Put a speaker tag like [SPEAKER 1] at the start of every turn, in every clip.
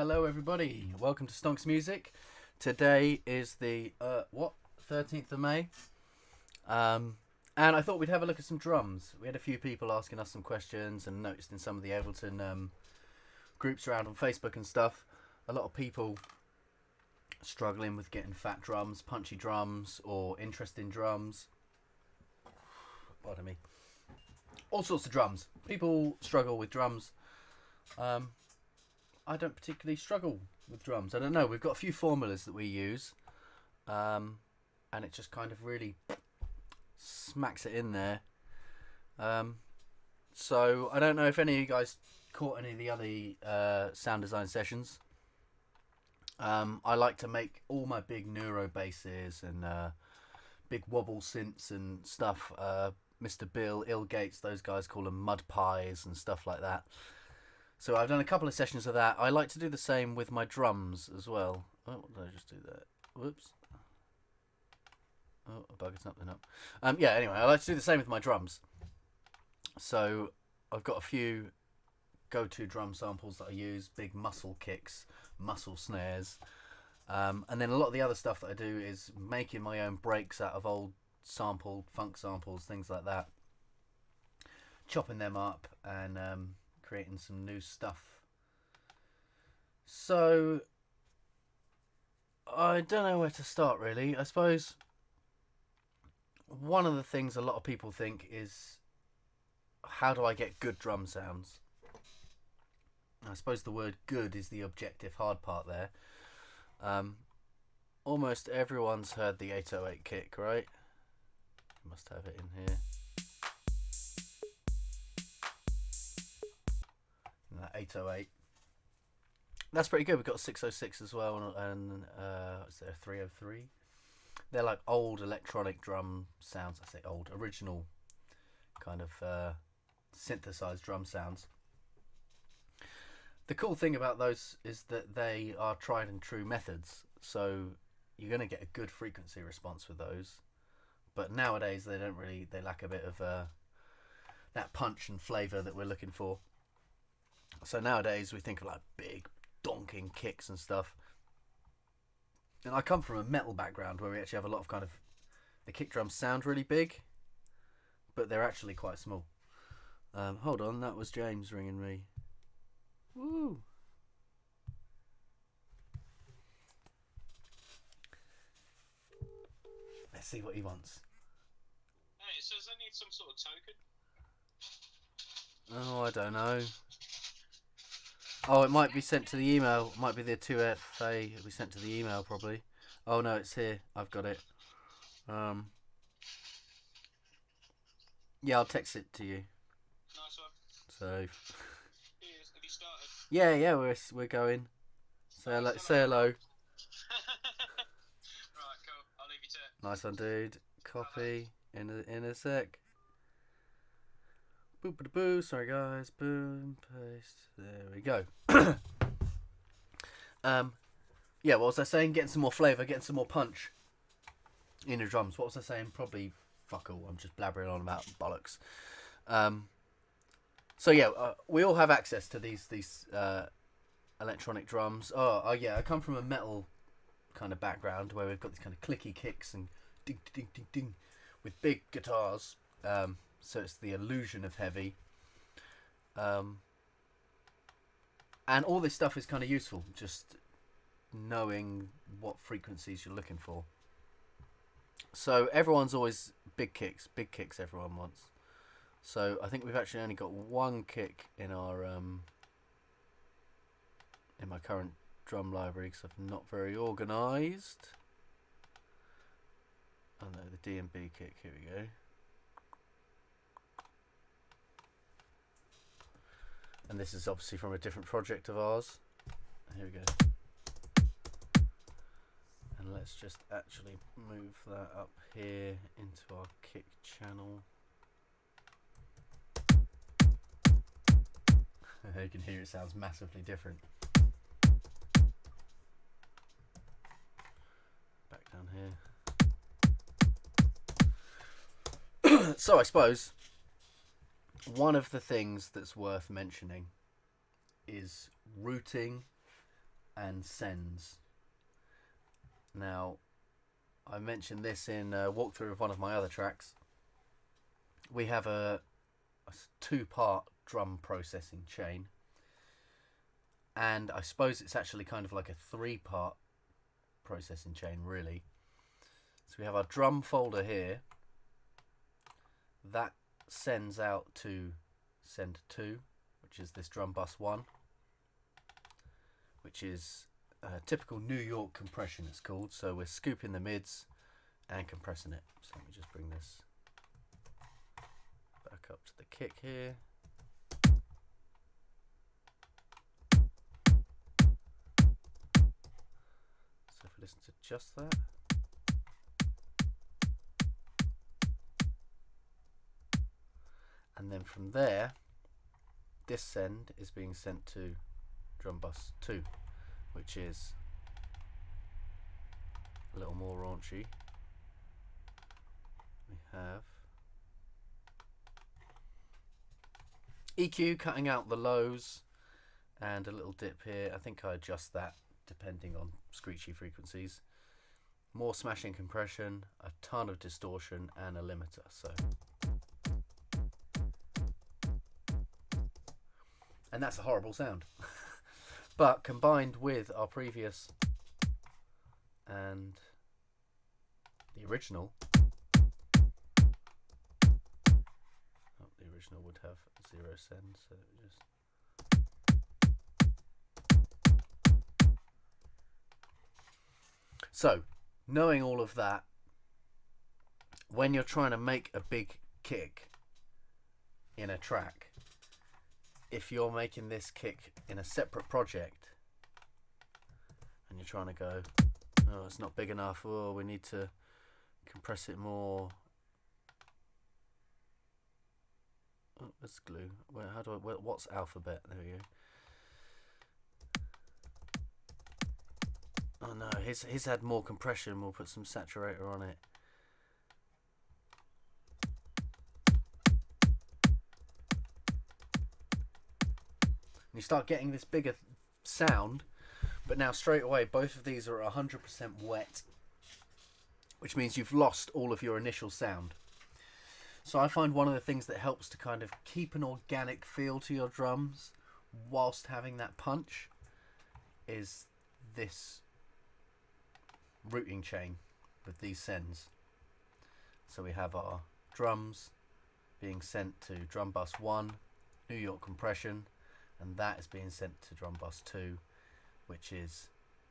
[SPEAKER 1] Hello everybody, welcome to Stonx Music. Today is the 13th of May, and I thought we'd have a look at some drums. We had a few people asking us some questions, and noticed in some of the Ableton groups around on Facebook and stuff, a lot of people struggling with getting fat drums, punchy drums, or interesting drums. Pardon me. All sorts of drums. People struggle with drums. I don't particularly struggle with drums. I don't know. We've got a few formulas that we use, and it just kind of really smacks it in there. So I don't know if any of you guys caught any of the other sound design sessions. I like to make all my big neuro basses and big wobble synths and stuff. Mr. Bill, Gates, those guys call them mud pies and stuff like that. So I've done a couple of sessions of that. I like to do the same with my drums as well. Oh, what did I just do there? Whoops. Oh, a buggered something up. Yeah, anyway, I like to do the same with my drums. So I've got a few go-to drum samples that I use. Big muscle kicks, muscle snares. And then a lot of the other stuff that I do is making my own breaks out of old sampled funk samples, things like that. Chopping them up and creating some new stuff. So I don't know where to start really. I suppose one of the things a lot of people think is, how do I get good drum sounds? I suppose the word good is the objective hard part there. Almost everyone's heard the 808 kick, right? Must have it in here. That 808. That's pretty good. We've got a 606 as well, and is there a 303? They're like old electronic drum sounds. I say old, original kind of synthesized drum sounds. The cool thing about those is that they are tried and true methods, so you're going to get a good frequency response with those. But nowadays they don't really. They lack a bit of that punch and flavour that we're looking for. So nowadays we think of like big donking kicks and stuff. And I come from a metal background where we actually have a lot of kind of, the kick drums sound really big, but they're actually quite small. Hold on, that was James ringing me. Woo! Let's see what he wants.
[SPEAKER 2] Hey, it says I need some sort of token.
[SPEAKER 1] Oh, I don't know. Oh, it might be sent to the email. It might be the 2FA. It'll be sent to the email probably. Oh no, it's here. I've got it. Yeah, I'll text it to you.
[SPEAKER 2] Nice one.
[SPEAKER 1] So.
[SPEAKER 2] Have you started?
[SPEAKER 1] Yeah, we're going. Say hello. Say hello.
[SPEAKER 2] Right, cool. I'll leave you to it.
[SPEAKER 1] Nice one, dude. Copy in a sec. Boop ba boo. Sorry guys. Boom. Paste. There we go. Yeah. What was I saying? Getting some more flavour. Getting some more punch in the drums. What was I saying? Probably fuck all. I'm just blabbering on about bollocks. So yeah, we all have access to these electronic drums. Oh yeah. I come from a metal kind of background where we've got these kind of clicky kicks and ding ding ding ding with big guitars. So it's the illusion of heavy. And all this stuff is kind of useful, just knowing what frequencies you're looking for. So everyone's always big kicks everyone wants. So I think we've actually only got one kick in our in my current drum library because I'm not very organised. Oh no, the D&B kick, here we go. And this is obviously from a different project of ours. Here we go. And let's just actually move that up here into our kick channel. You can hear it sounds massively different. Back down here. So I suppose one of the things that's worth mentioning is routing and sends. Now, I mentioned this in a walkthrough of one of my other tracks. We have a 2-part drum processing chain, and I suppose it's actually kind of like a 3-part processing chain, really. So we have our drum folder here. That sends out to send 2, which is this drum bus 1, which is typical New York compression, it's called. So we're scooping the mids and compressing it. So let me just bring this back up to the kick here. So if we listen to just that. And then from there, this send is being sent to drum bus 2, which is a little more raunchy. We have EQ cutting out the lows and a little dip here. I think I adjust that depending on screechy frequencies. More smashing compression, a ton of distortion, and a limiter. So, and that's a horrible sound. But combined with our previous and the original, the original would have 0 send, so just so knowing all of that, when you're trying to make a big kick in a track, if you're making this kick in a separate project and you're trying to go, oh, it's not big enough, oh, we need to compress it more. Oh, there's glue. Where, how do I, what's alphabet? There we go. Oh no, his had more compression. We'll put some saturator on it. And you start getting this bigger sound, but now straight away both of these are 100% wet, which means you've lost all of your initial sound. So I find one of the things that helps to kind of keep an organic feel to your drums whilst having that punch is this routing chain with these sends. So we have our drums being sent to drum bus 1, New York compression, and that is being sent to drum bus 2, which is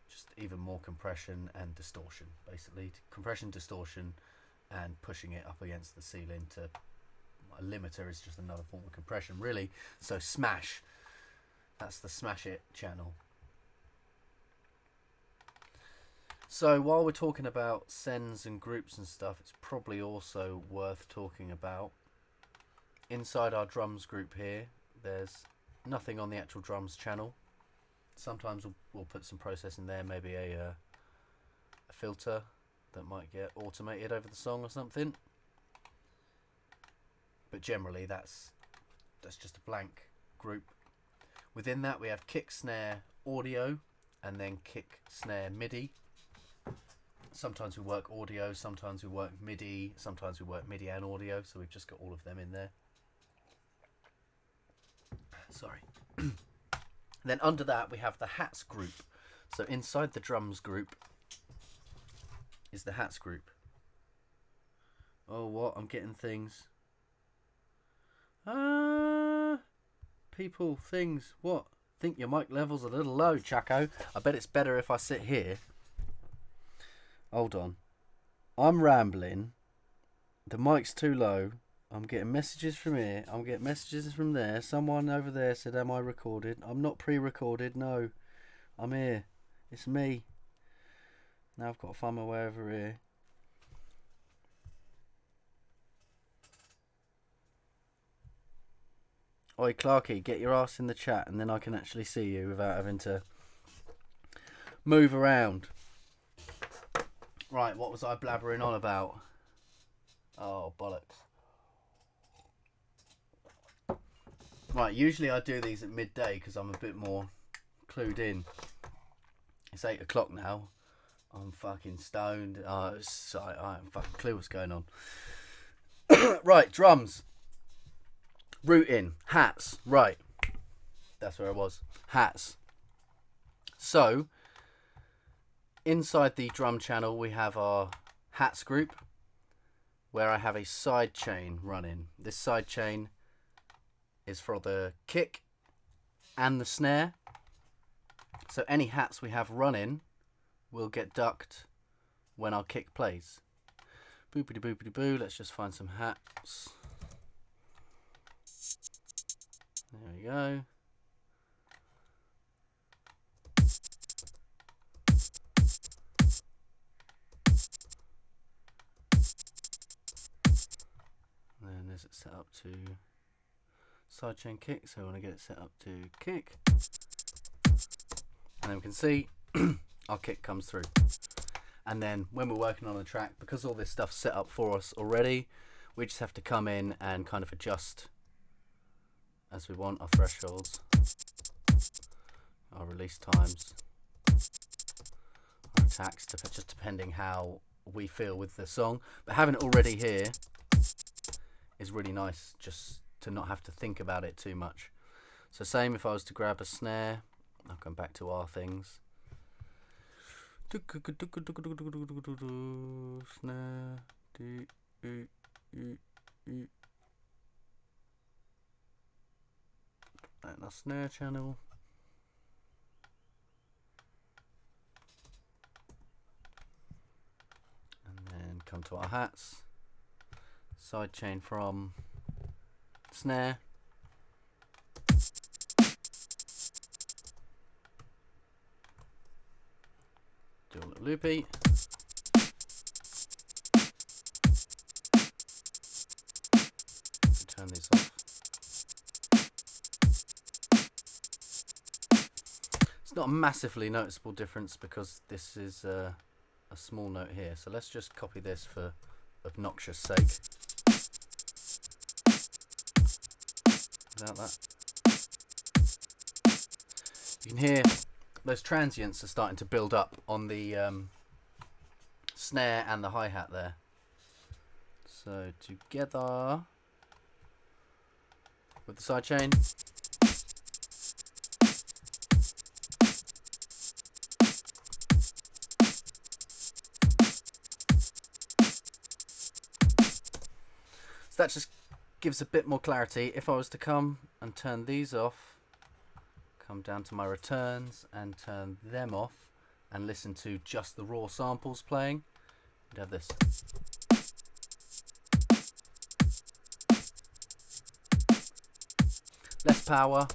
[SPEAKER 1] just even more compression and distortion, basically. Compression, distortion, and pushing it up against the ceiling to a limiter is just another form of compression, really. So smash, that's the smash it channel. So while we're talking about sends and groups and stuff, it's probably also worth talking about inside our drums group here. There's nothing on the actual drums channel. Sometimes we'll put some processing there, maybe a filter that might get automated over the song or something. But generally that's just a blank group. Within that we have kick, snare, audio, and then kick, snare, MIDI. Sometimes we work audio, sometimes we work MIDI, sometimes we work MIDI and audio, so we've just got all of them in there. Sorry. Then under that we have the hats group. So inside the drums group is the hats group. Oh, what? I'm getting things. People, things, what? Think your mic level's a little low, Chaco. I bet it's better if I sit here. Hold on. I'm rambling. The mic's too low. I'm getting messages from here. I'm getting messages from there. Someone over there said, am I recorded? I'm not pre-recorded. No. I'm here. It's me. Now I've got to find my way over here. Oi, Clarky, get your ass in the chat and then I can actually see you without having to move around. Right, what was I blabbering on about? Oh, bollocks. Right, usually I do these at midday because I'm a bit more clued in. It's 8 o'clock now. I'm fucking stoned. I haven't fucking clue what's going on. Right, drums. Routing. Hats. Right. That's where I was. Hats. So, inside the drum channel, we have our hats group, where I have a side chain running. This side chain is for the kick and the snare. So any hats we have running will get ducked when our kick plays. Boopity boopity boo. Let's just find some hats. There we go. And then there's it set up to sidechain kick, so I want to get it set up to kick. And then we can see our kick comes through. And then when we're working on a track, because all this stuff's set up for us already, we just have to come in and kind of adjust as we want our thresholds, our release times, our attacks, just depending how we feel with the song. But having it already here is really nice, just to not have to think about it too much. So same if I was to grab a snare, I'll come back to our things. Snare, and our snare channel. And then come to our hats. Side chain from snare. Do a little loopy. Turn these off. It's not a massively noticeable difference because this is a small note here. So let's just copy this for obnoxious sake. Without that, you can hear those transients are starting to build up on the snare and the hi-hat there. So together with the sidechain. So that just gives a bit more clarity. If I was to come and turn these off, come down to my returns and turn them off and listen to just the raw samples playing, you'd have this. Less power,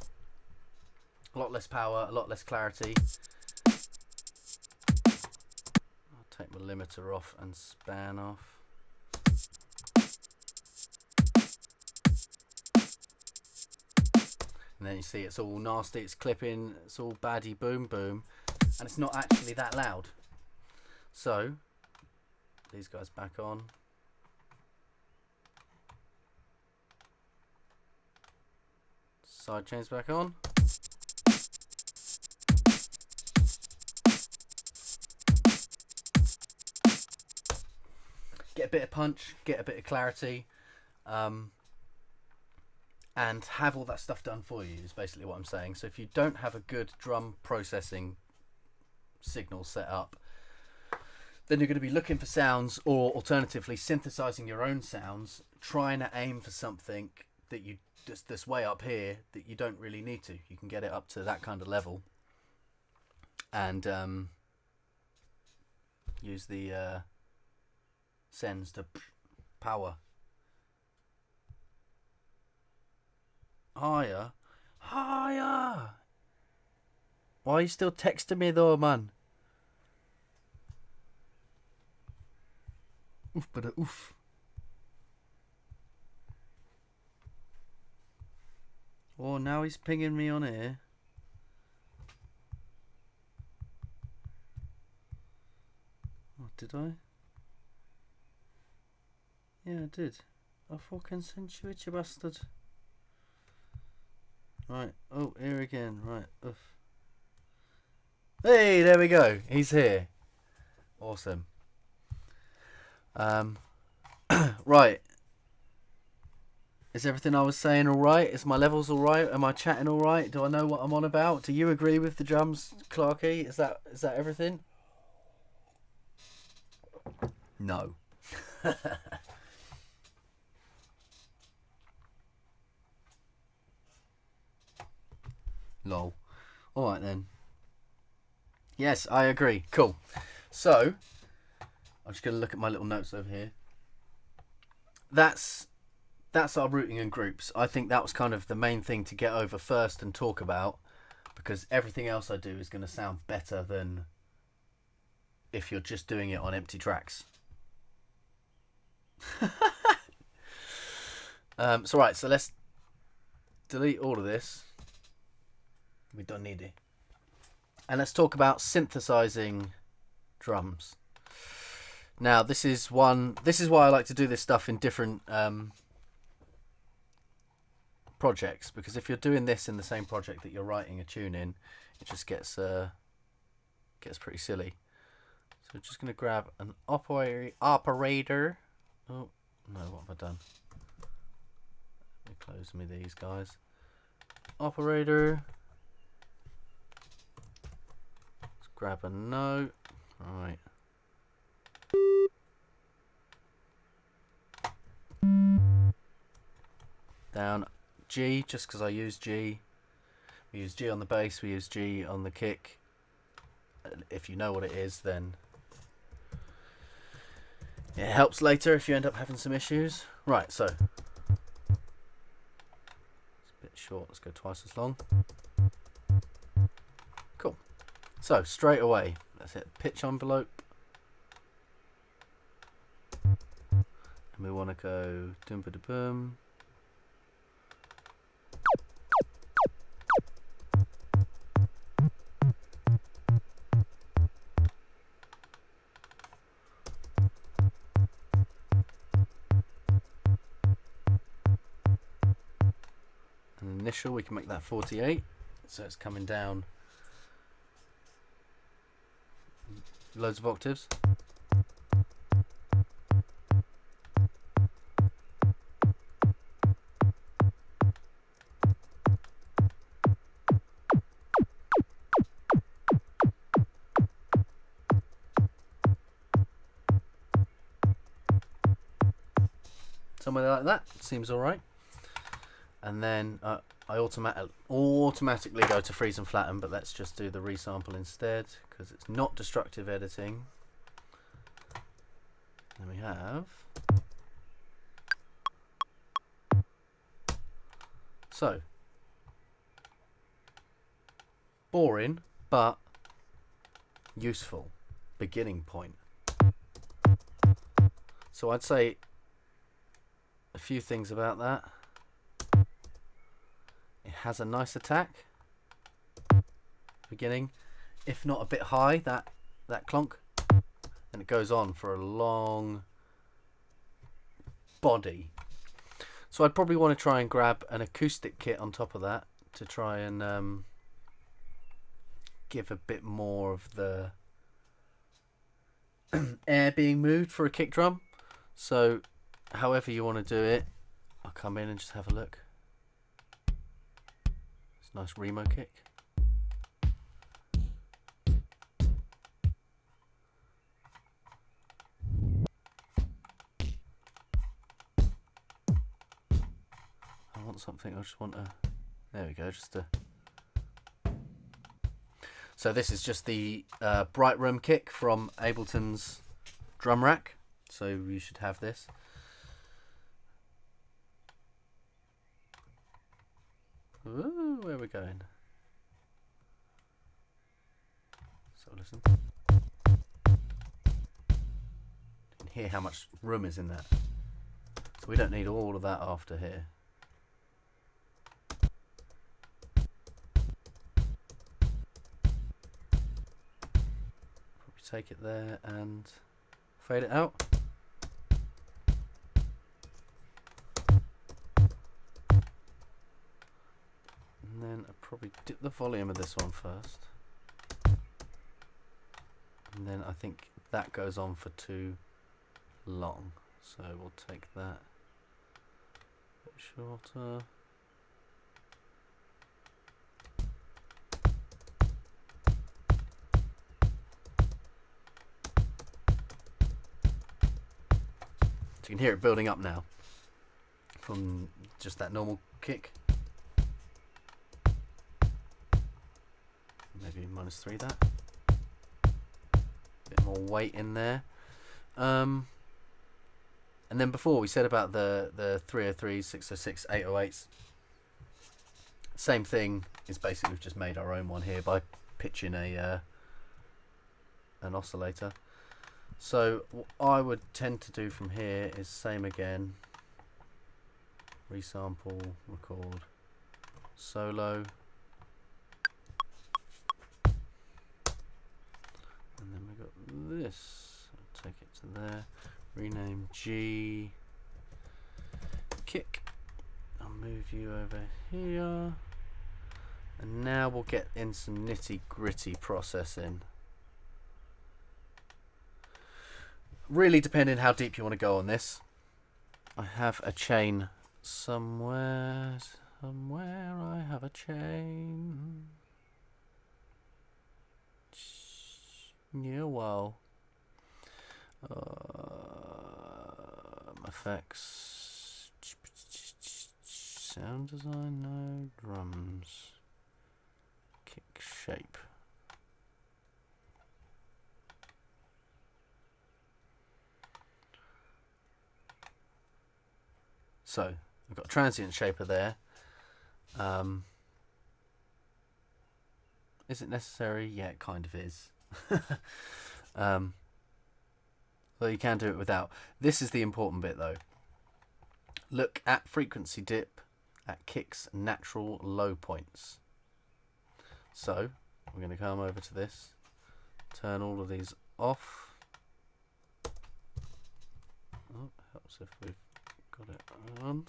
[SPEAKER 1] a lot less power, a lot less clarity. I'll take my limiter off and span off. And then you see it's all nasty, it's clipping, it's all baddie boom boom, and it's not actually that loud. So, these guys back on. Side chains back on. Get a bit of punch, get a bit of clarity. And have all that stuff done for you is basically what I'm saying. So if you don't have a good drum processing signal set up, then you're going to be looking for sounds, or alternatively synthesizing your own sounds, trying to aim for something that you just this way up here that you don't really need to. You can get it up to that kind of level and use the sends to power. Higher. Higher. Why are you still texting me though, man? Oof, but oof. Oh, now he's pinging me on here. Oh, did I? Yeah, I did. I fucking sent you it, you bastard. Right. Oh, here again. Right. Oof. Hey, there we go. He's here. Awesome. Right. Is everything I was saying all right? Is my levels all right? Am I chatting all right? Do I know what I'm on about? Do you agree with the drums, Clarky? Is that everything? No. Lol. All right then. Yes, I agree. Cool. So, I'm just going to look at my little notes over here. That's our routing in groups. I think that was kind of the main thing to get over first and talk about, because everything else I do is going to sound better than if you're just doing it on empty tracks. So right, so let's delete all of this. We don't need it. And let's talk about synthesizing drums. Now, this is why I like to do this stuff in different projects, because if you're doing this in the same project that you're writing a tune in, it just gets pretty silly. So we're just going to grab an operator. Oh, no, what have I done? Let me close me these guys. Operator. Let's grab a note. Right. Down G, just because I use G. We use G on the bass, we use G on the kick. If you know what it is, then it helps later if you end up having some issues. Right, so it's a bit short, let's go twice as long. Cool. So straight away, let's hit pitch envelope. And we want to go doom ba da boom. Initial, we can make that 48, so it's coming down loads of octaves. Somewhere like that seems all right. And then I automatically go to freeze and flatten, but let's just do the resample instead, because it's not destructive editing. Then we have, so boring but useful beginning point. So I'd say a few things about that. It has a nice attack beginning, if not a bit high, that clonk, and it goes on for a long body. So I'd probably want to try and grab an acoustic kit on top of that to try and give a bit more of the air being moved for a kick drum. So however you want to do it, I'll come in and just have a look. Nice Remo kick. I want something, I just want a... There we go, just a... So this is just the Bright Room kick from Ableton's drum rack. So you should have this. Ooh, where are we going? So listen. You can hear how much room is in that. So we don't need all of that after here. Probably take it there and fade it out. And then I'll probably dip the volume of this one first. then I think that goes on for too long, so we'll take that a bit shorter. So you can hear it building up now from just that normal kick. Maybe -3 that. Bit more weight in there. And then before we said about the 303s, 606, 808s. Same thing is basically we've just made our own one here by pitching a an oscillator. So what I would tend to do from here is same again. Resample, record, solo. And then we got this. I'll take it to there. Rename G. Kick. I'll move you over here. And now we'll get in some nitty gritty processing. Really depending how deep you want to go on this. I have a chain somewhere. Somewhere I have a chain. Yeah, well. Effects. Sound design, no. Drums. Kick shape. So, we've got a transient shaper there. Is it necessary? Yeah, it kind of is. Well, you can do it without. This is the important bit though. Look at frequency dip at kick's natural low points. So, we're going to come over to this. Turn all of these off. Oh, helps if we've got it on.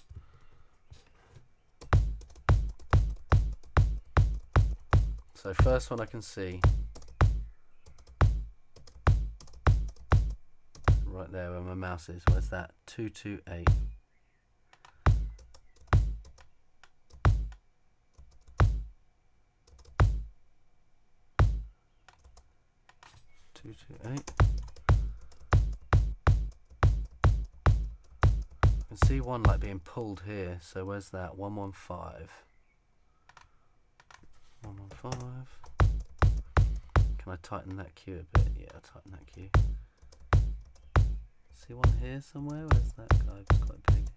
[SPEAKER 1] So first one I can see right there where my mouse is. Where's that? 228. I can see one like being pulled here. So where's that? 115. 115. Can I tighten that Q a bit? Yeah, I'll tighten that Q. See one here somewhere? Where's that guy? It's quite big.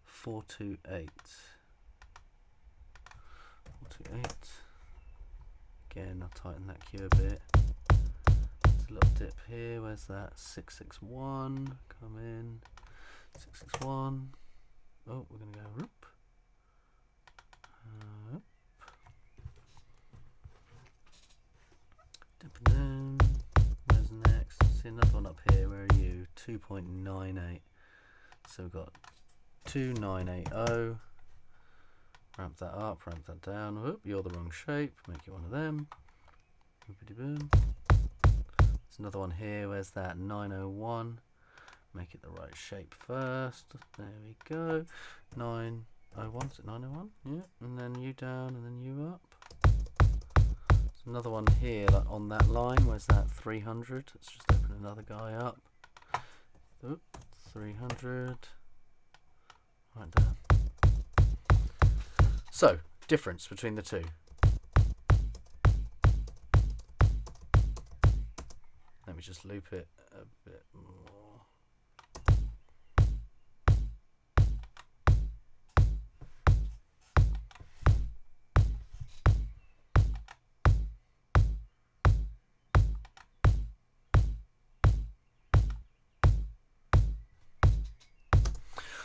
[SPEAKER 1] 428. 428. Again, I'll tighten that Q a bit. There's a little dip here. Where's that? 661. Come in. 661. Oh, we're going to go whoop. Dip and down. Where's next? See another one up here. Where are you? 2.98. So we've got 2980. Ramp that up, ramp that down. Whoop, you're the wrong shape. Make it one of them. Boopity boom. There's another one here. Where's that? 901. Make it the right shape first. There we go. 901. Is it 901? Yeah. And then you down, and then you up. There's another one here like on that line. Where's that? 300. Let's just open another guy up. Oop, 300. Right down. So, difference between the two. Let me just loop it a bit more.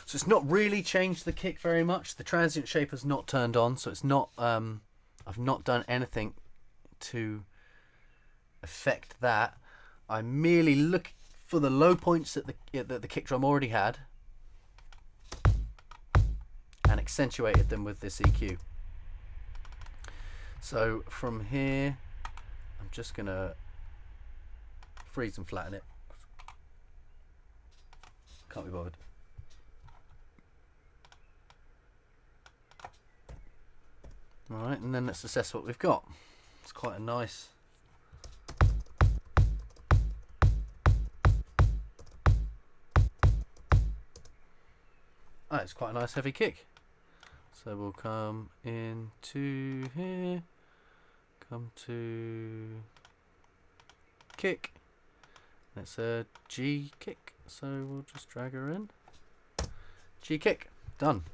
[SPEAKER 1] So it's not really changed the kick very much. The transient shaper's not turned on, so it's not. I've not done anything to affect that. I merely look for the low points that the kick drum already had, and accentuated them with this EQ. So from here, I'm just gonna freeze and flatten it. Can't be bothered. Alright, and then let's assess what we've got. It's quite a nice... Oh, it's quite a nice heavy kick. So we'll come into here, come to kick. It's a G kick, so we'll just drag her in. G kick, done.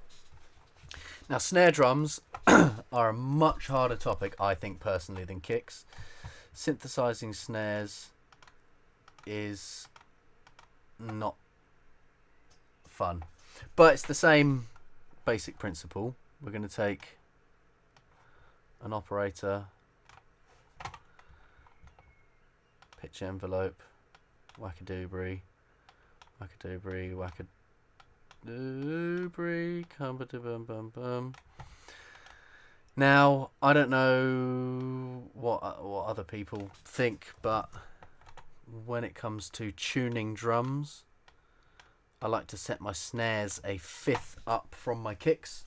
[SPEAKER 1] Now snare drums are a much harder topic, I think personally, than kicks. Synthesizing snares is not fun, but it's the same basic principle. We're going to take an operator, pitch envelope, wackadoobry, wackadoobry, wackadoobry, bum bum bum. Now, I don't know what other people think, but when it comes to tuning drums, I like to set my snares a fifth up from my kicks.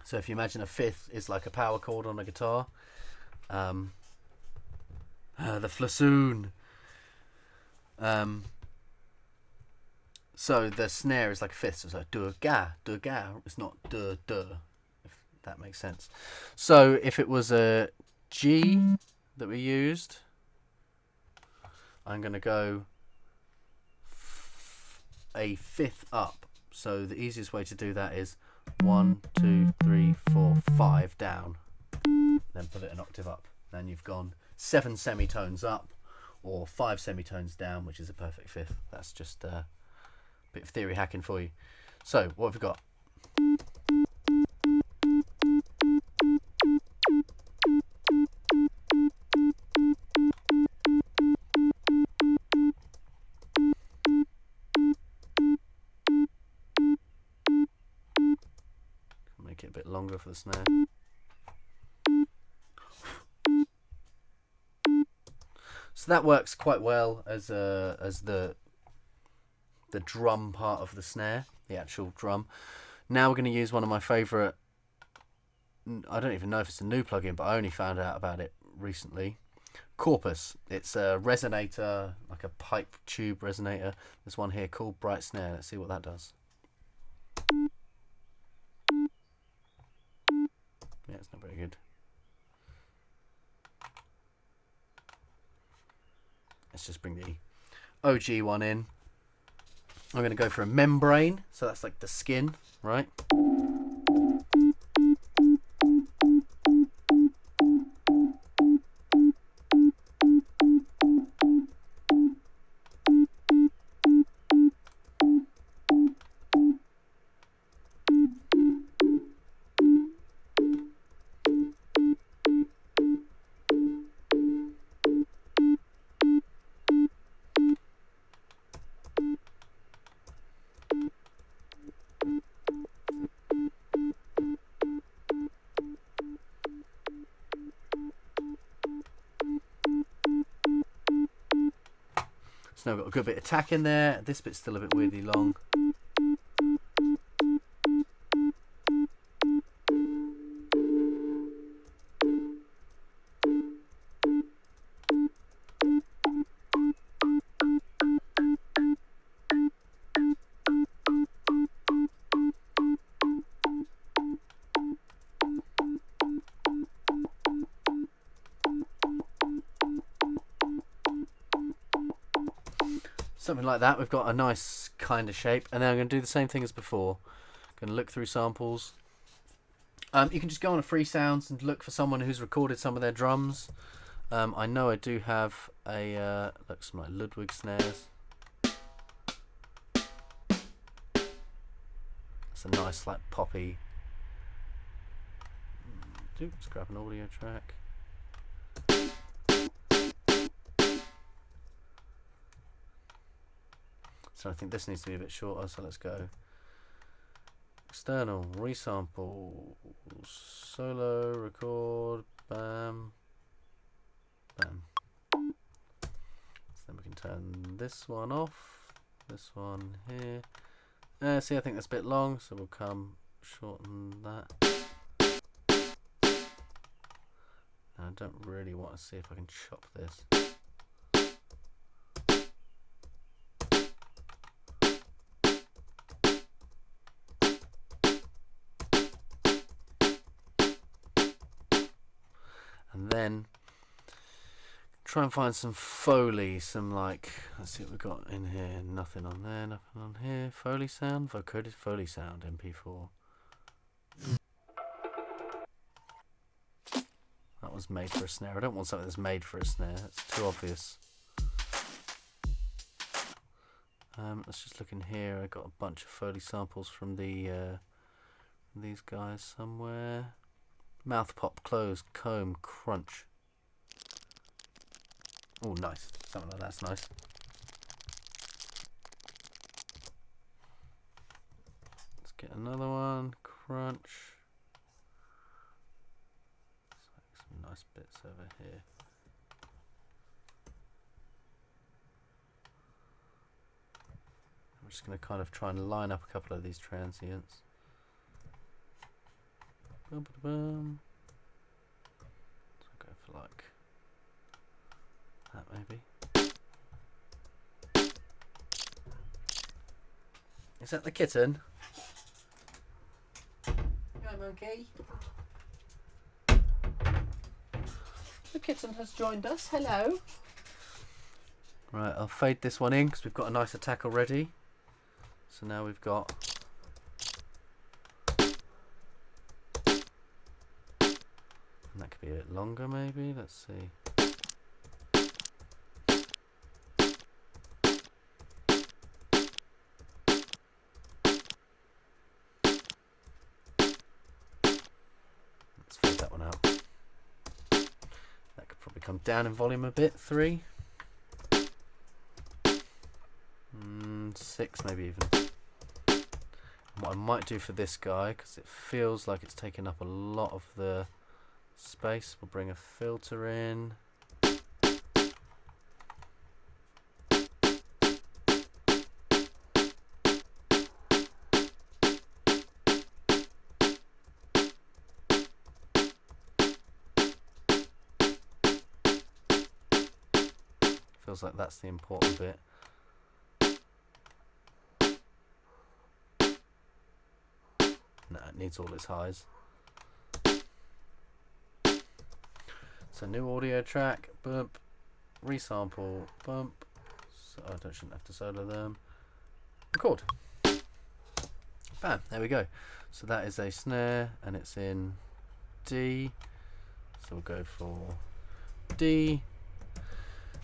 [SPEAKER 1] So if you imagine a fifth is like a power chord on a guitar, the flassoon. So the snare is like a fifth, so it's like do-ga. It's not do-duh, if that makes sense. So if it was a G that we used, I'm going to go a fifth up. So the easiest way to do that is 1, 2, 3, 4, 5 down, then put it an octave up. Then you've gone 7 semitones up, or 5 semitones down, which is a perfect fifth. That's just a bit of theory hacking for you. So what have we got? Make it a bit longer for the snare. So that works quite well as the drum part of the snare, the actual drum. Now we're going to use one of my favourite, I don't even know if it's a new plugin, but I only found out about it recently. Corpus. It's a resonator, like a pipe tube resonator. There's one here called Bright Snare. Let's see what that does. Yeah, it's not very good. Let's just bring the OG one in. I'm going to go for a membrane, so that's like the skin, right? So now we've got a good bit of tack in there. This bit's still a bit weirdly long. Something like that. We've got a nice kind of shape, and then I'm going to do the same thing as before. Going to look through samples. You can just go on a Free Sounds and look for someone who's recorded some of their drums. I know I do have a look, some like Ludwig snares. It's a nice like poppy. Let's grab an audio track. So I think this needs to be a bit shorter, so let's go external, resample, solo, record, bam, bam. So then turn this one off. This one here. See, I think that's a bit long, so we'll come shorten that. Now, I don't really want to see if I can chop this. And then try and find some Foley, some like, let's see what we've got in here. Nothing on there, nothing on here. Foley sound, vocoded Foley sound, MP4. That was made for a snare. I don't want something that's made for a snare. That's too obvious. Let's just look in here. I got a bunch of Foley samples from these guys somewhere. Mouth pop, close, comb, crunch. Oh, nice. Something like that's nice. Let's get another one. Crunch. Some nice bits over here. I'm just going to kind of try and line up a couple of these transients. Boom, boom, boom. So I'll go for like that maybe. Is that the kitten? Go monkey. The kitten has joined us. Hello. Right, I'll fade this one in because we've got a nice attack already. So now we've got that could be a bit longer maybe, let's see. Let's fade that one out. That could probably come down in volume a bit, 3. 6 maybe even. And what I might do for this guy, because it feels like it's taking up a lot of the space, we'll bring a filter in. Feels like that's the important bit. No, it needs all its highs. So new audio track, bump, resample, bump. So I shouldn't have to solo them. Record. Bam, there we go. So that is a snare and it's in D. So we'll go for D,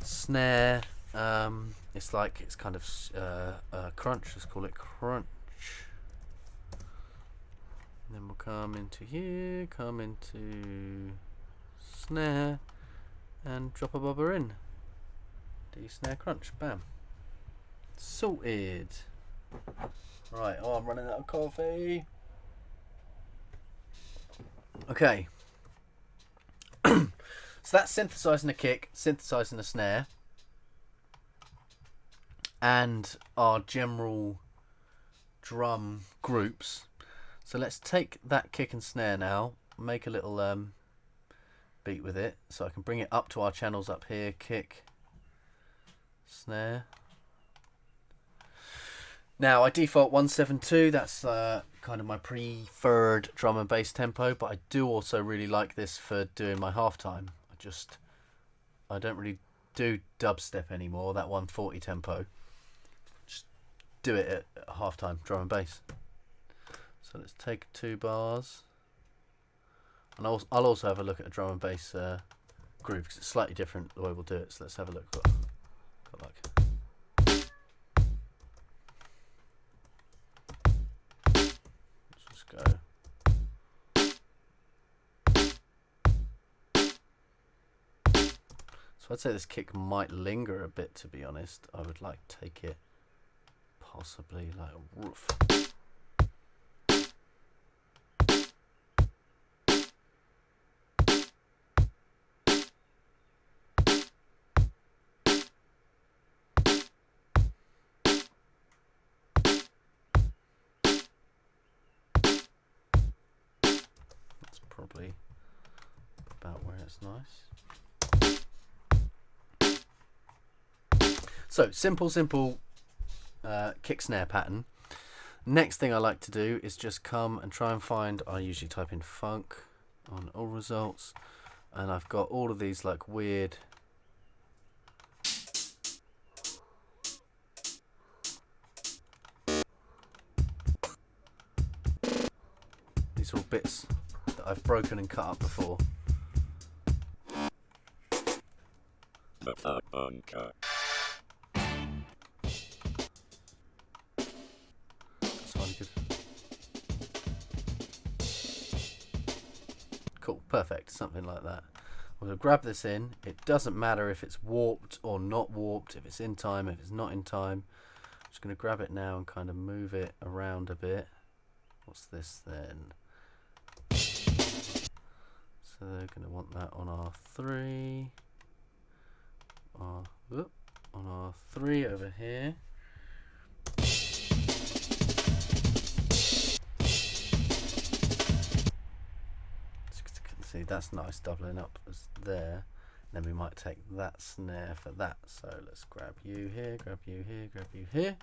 [SPEAKER 1] snare. It's like, it's kind of crunch, let's call it crunch. And then we'll come into here, come into snare, and drop a bobber in. D snare crunch, bam. Sorted. Right, oh, I'm running out of coffee. Okay. So that's synthesizing a kick, synthesizing a snare, and our general drum groups. So let's take that kick and snare now, make a little beat with it, so I can bring it up to our channels up here, kick, snare. Now I default 172, that's kind of my preferred drum and bass tempo, but I do also really like this for doing my halftime. I don't really do dubstep anymore, that 140 tempo. Just do it at halftime, drum and bass. So let's take 2 bars, and I'll also have a look at a drum and bass groove because it's slightly different the way we'll do it. So let's have a look. Got like. Let's just go. So I'd say this kick might linger a bit, to be honest. I would like to take it possibly like a roof. probably about where it's nice. So simple kick snare pattern. Next thing I like to do is just come and try and find, I usually type in funk on all results, and I've got all of these like weird these little bits that I've broken and cut up before.
[SPEAKER 3] Bunker.
[SPEAKER 1] That's fine, good. Cool, perfect, something like that. I'm going to grab this in. It doesn't matter if it's warped or not warped, if it's in time, if it's not in time. I'm just going to grab it now and kind of move it around a bit. What's this then? So they're going to want that on R3. On R3 over here. See, that's nice, doubling up as there. Then we might take that snare for that. So let's grab you here, grab you here, grab you here.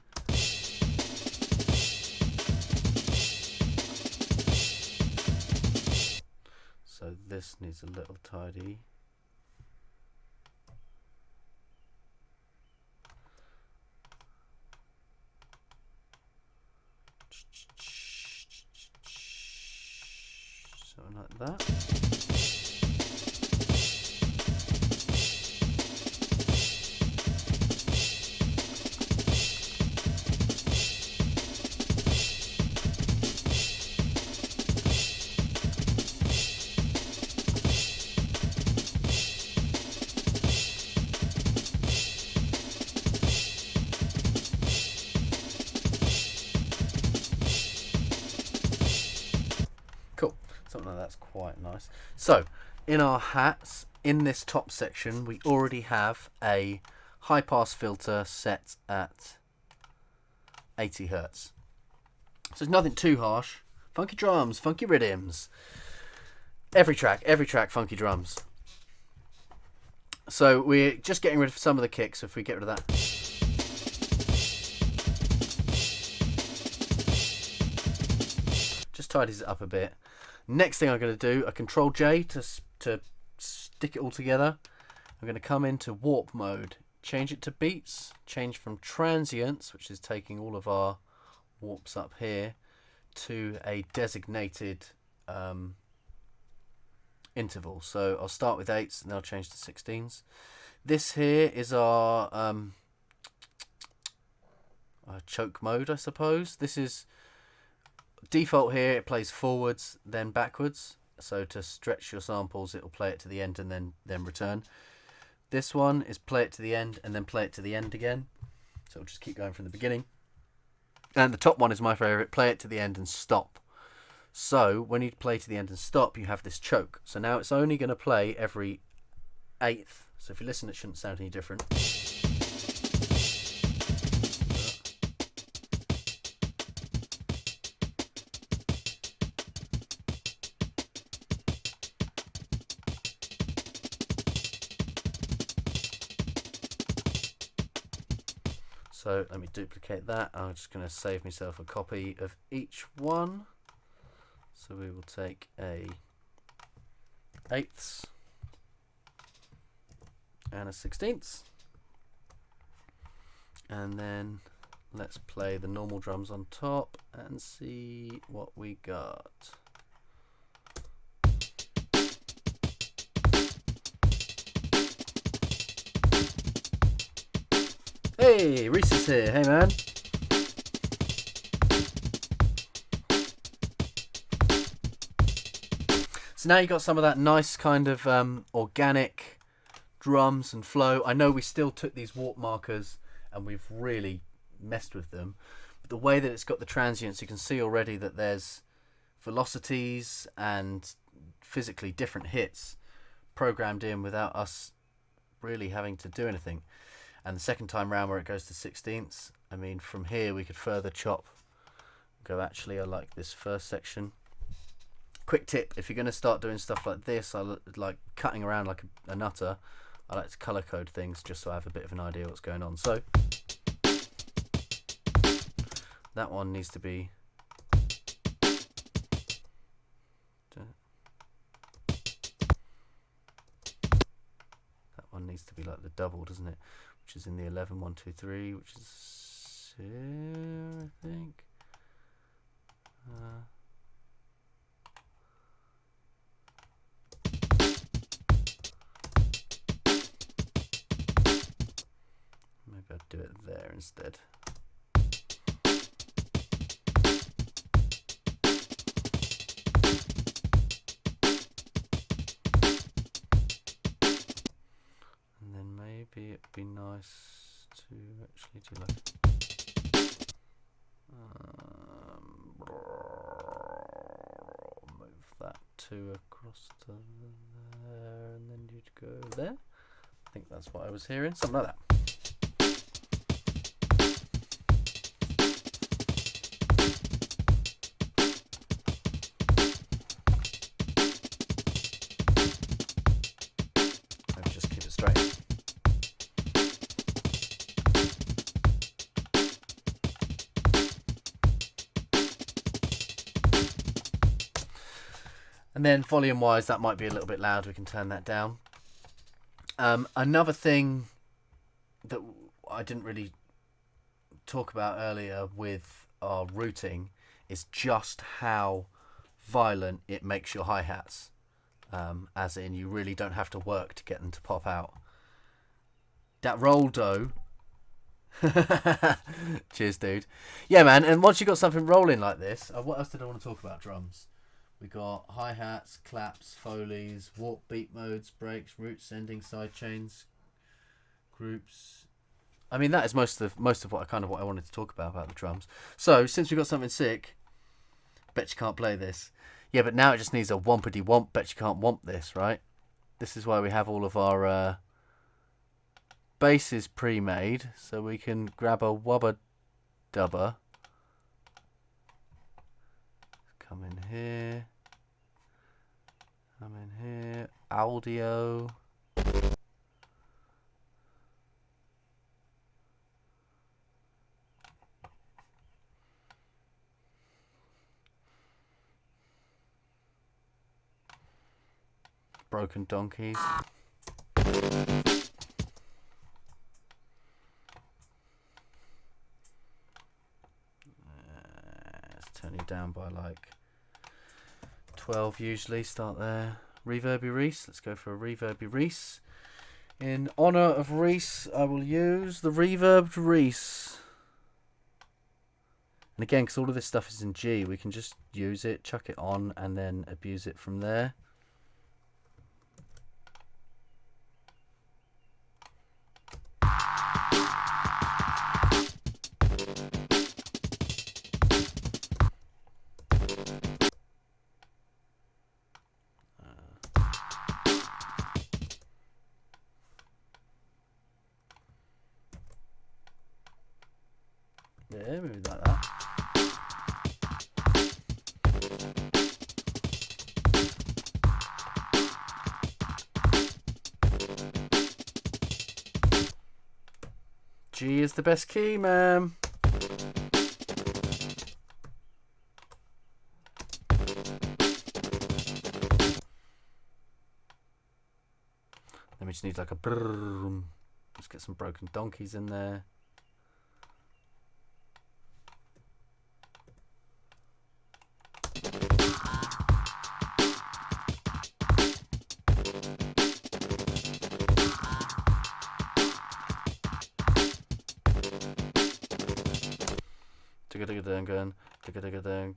[SPEAKER 1] So this needs a little tidy. Something like that. Cool, something like that's quite nice. So, in our hats, in this top section, we already have a high pass filter set at 80 Hertz. So it's nothing too harsh. Funky drums, funky rhythms. Every track, funky drums. So we're just getting rid of some of the kicks. So if we get rid of that. Just tidies it up a bit. Next thing I'm going to do, a Control J to stick it all together. I'm going to come into warp mode, change it to beats, change from transients, which is taking all of our warps up here, to a designated interval. So I'll start with 8s and then I'll change to 16s. This here is our choke mode, I suppose. This is default here. It plays forwards then backwards, so to stretch your samples it'll play it to the end and then return. This one is play it to the end and then play it to the end again, so it'll just keep going from the beginning. And the top one is my favorite, play it to the end and stop. So when you play to the end and stop, you have this choke. So now it's only going to play every 8th, so if you listen it shouldn't sound any different. So let me duplicate that. I'm just going to save myself a copy of each one. So we will take a 8ths and a 16ths. And then let's play the normal drums on top and see what we got. Hey, Reese is here. Hey, man. So now you got some of that nice kind of organic drums and flow. I know we still took these warp markers and we've really messed with them. But the way that it's got the transients, you can see already that there's velocities and physically different hits programmed in without us really having to do anything. And the second time round where it goes to 16ths, I mean, from here we could further chop. Go, actually, I like this first section. quick tip: if you're going to start doing stuff like this, like cutting around like a nutter. I like to colour code things just so I have a bit of an idea what's going on. So that one needs to be like the double, doesn't it? Which is in the 11, 1, 2, 3, which is here, I think. Maybe I'd do it there instead. And then maybe it'd be nice to actually do like move that 2 across to there, and then you'd go there. I think that's what I was hearing, something like that. Just keep it straight. And then volume wise, that might be a little bit loud. We can turn that down. Another thing that I didn't really talk about earlier with our routing is just how violent it makes your hi-hats. As in, you really don't have to work to get them to pop out. That roll dough. Cheers, dude. Yeah, man. And once you got something rolling like this, what else did I want to talk about? Drums. We got hi-hats, claps, foleys, warp beat modes, breaks, roots, ending, side chains, groups. I mean, that is most of what I wanted to talk about the drums. So since we got something sick, bet you can't play this. Yeah, but now it just needs a wompity womp. Bet you can't womp this, right? This is why we have all of our basses pre-made, so we can grab a wubba dubber. Come in here. Come in here. Audio. Broken donkeys. Let's turn you down by like 12 usually. Start there. Reverby Reese. Let's go for a reverby Reese. In honour of Reese, I will use the reverbed Reese. And again, because all of this stuff is in G, we can just use it, chuck it on, and then abuse it from there. Yeah, maybe like that. G is the best key, man. Then we just need like a brrrr. Let's get some broken donkeys in there.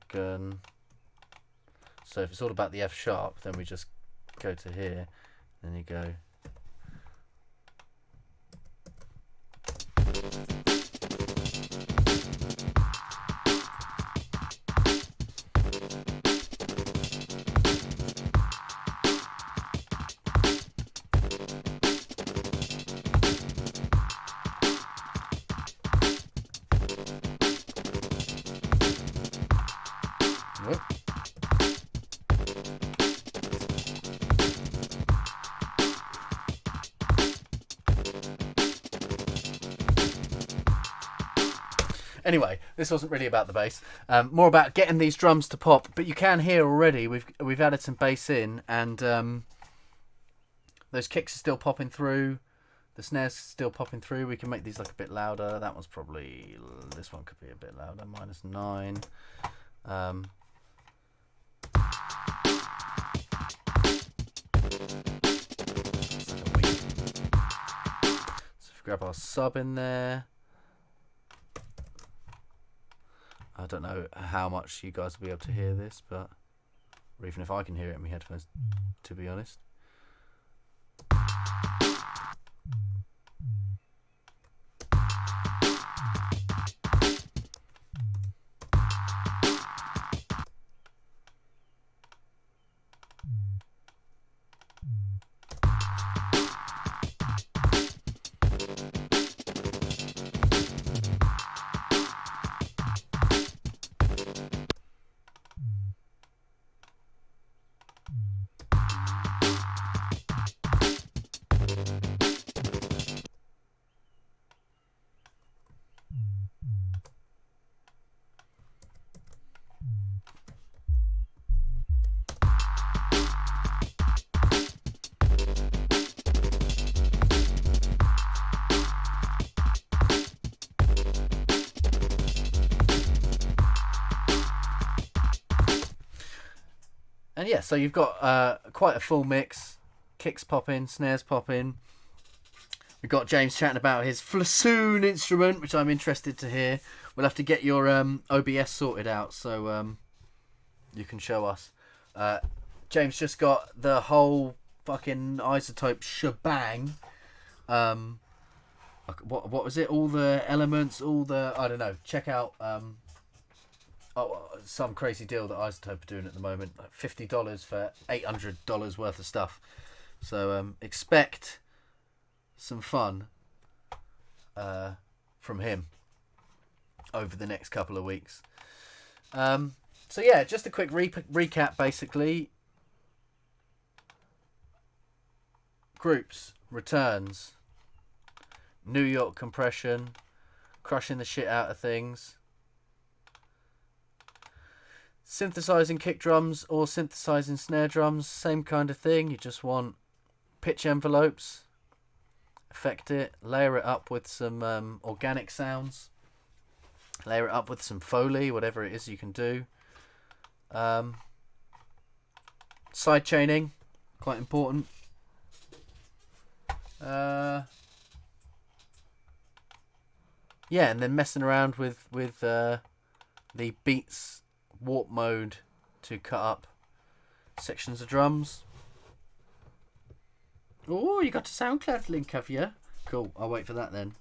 [SPEAKER 1] Gun. So if it's all about the F sharp, then we just go to here, then you go. Anyway, this wasn't really about the bass. More about getting these drums to pop. But you can hear already we've added some bass in, and those kicks are still popping through. The snare's still popping through. We can make these like a bit louder. That one's probably... This one could be a bit louder. -9. So if we grab our sub in there... I don't know how much you guys will be able to hear this, but... Or even if I can hear it in my headphones, to be honest. And yeah, so you've got quite a full mix. Kicks popping, snares popping. We've got James chatting about his flassoon instrument, which I'm interested to hear. We'll have to get your OBS sorted out so you can show us. James just got the whole fucking isotope shebang. What was it? All the elements, all the... I don't know. Check out... some crazy deal that Isotope are doing at the moment, like $50 for $800 worth of stuff. So expect some fun from him over the next couple of weeks. So yeah, just a quick recap basically. Groups, returns, New York compression, crushing the shit out of things. Synthesizing kick drums or synthesizing snare drums, same kind of thing. You just want pitch envelopes, affect it, layer it up with some organic sounds, layer it up with some Foley, whatever it is you can do. Side chaining, quite important. Yeah, and then messing around with the beats warp mode to cut up sections of drums. Oh, you got a SoundCloud link, have you? Cool, I'll wait for that then.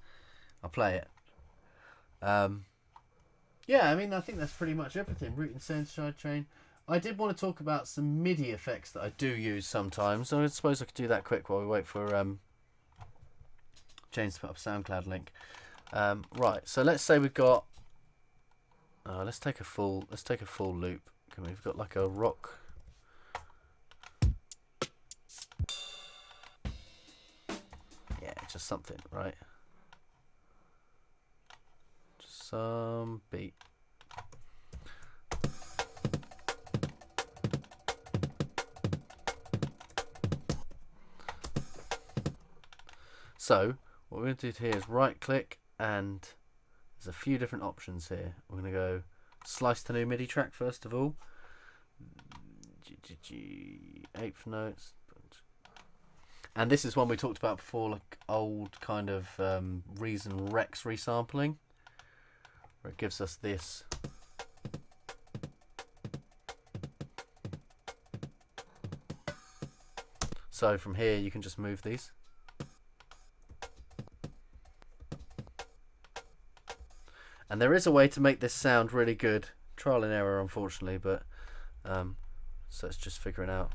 [SPEAKER 1] I'll play it. Yeah, I mean, I think that's pretty much everything. Root and Send, Sidechain. I did want to talk about some MIDI effects that I do use sometimes. So I suppose I could do that quick while we wait for James to put up a SoundCloud link. Right, so let's say we've got... let's take a full loop. We've got like a rock. Yeah, just something, right? Just some beat. So what we're going to do here is right click, and there's a few different options here. We're going to go slice to new MIDI track first of all. Eighth notes. And this is one we talked about before, like old kind of Reason Rex resampling, where it gives us this. So from here you can just move these. And there is a way to make this sound really good. Trial and error, unfortunately, but so it's just figuring out.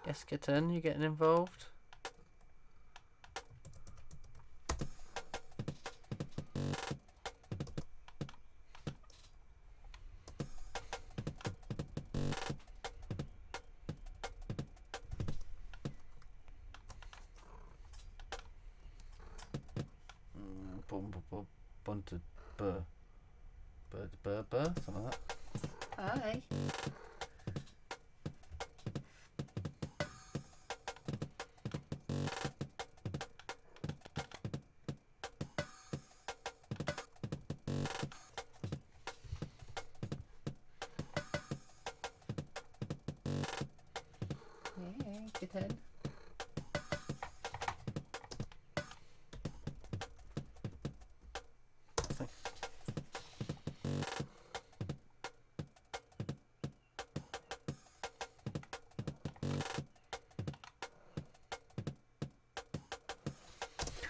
[SPEAKER 1] Yes, kitten, you getting involved? bunted burr. Burr, something like that.
[SPEAKER 3] Hi. Yeah, good head.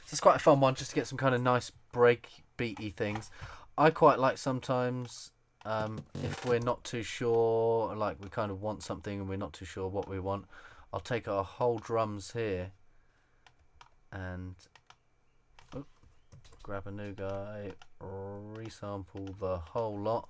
[SPEAKER 1] So it's quite a fun one just to get some kind of nice break beaty things. I quite like sometimes if we're not too sure, like we kind of want something and we're not too sure what we want, I'll take our whole drums here and grab a new guy, resample the whole lot.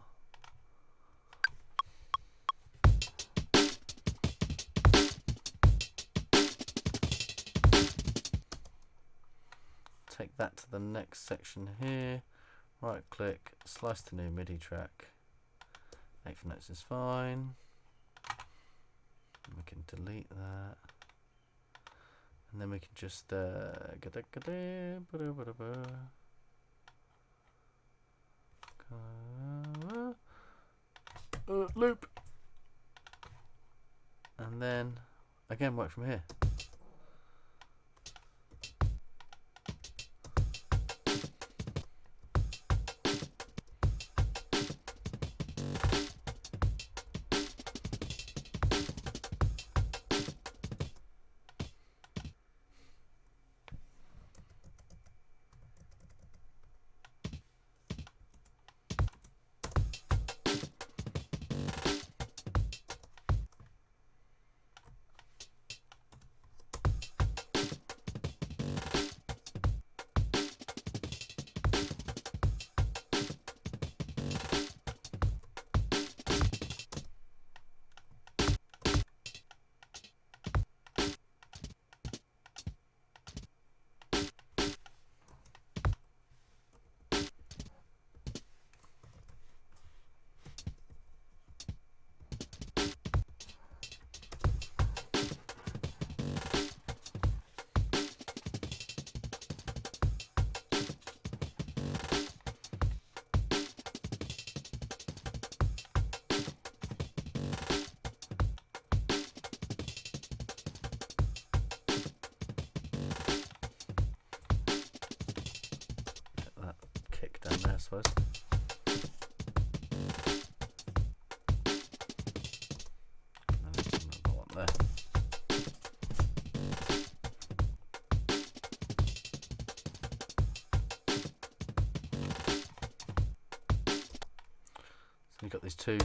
[SPEAKER 1] Take that to the next section here, right click, slice the new MIDI track, 8th notes is fine, we can delete that, and then we can just loop, and then again work from here. Down there, I suppose. Another one there. So we've got these two.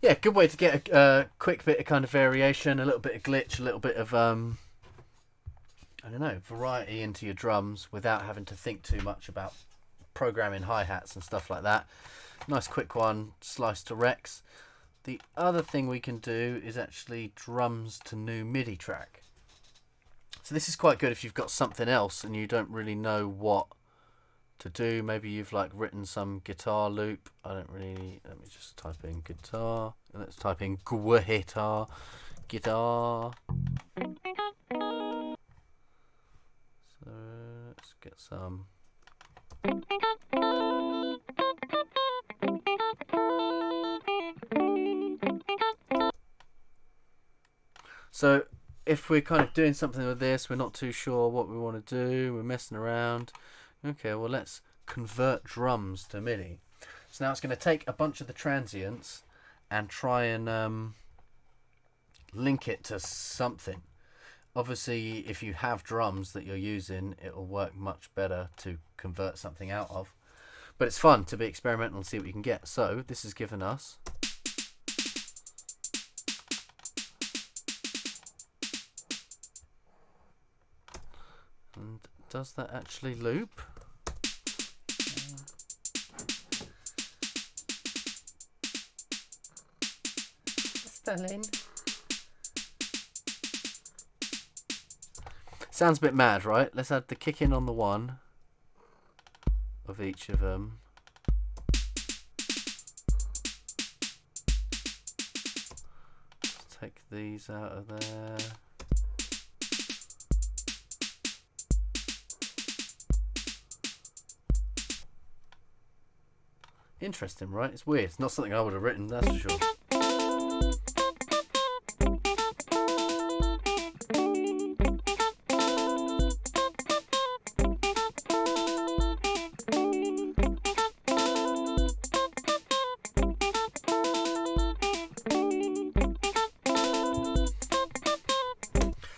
[SPEAKER 1] Yeah, good way to get a quick bit of kind of variation, a little bit of glitch, a little bit of I don't know, variety into your drums without having to think too much about programming hi-hats and stuff like that. Nice quick one, slice to Rex. The other thing we can do is actually drums to new MIDI track. So this is quite good if you've got something else and you don't really know what to do. Maybe you've like written some guitar loop. I don't really, let me just type in guitar and let's type in guitar. So let's get some. So if we're kind of doing something with this, we're not too sure what we want to do, we're messing around. Okay, well let's convert drums to MIDI. So now it's going to take a bunch of the transients and try and link it to something. Obviously, if you have drums that you're using, it will work much better to convert something out of. But it's fun to be experimental and see what you can get. So this has given us And does that actually loop?
[SPEAKER 3] Stunning.
[SPEAKER 1] Sounds a bit mad, right? Let's add the kick in on the one of each of them. Let's take these out of there. Interesting, right? It's weird. It's not something I would have written, that's for sure.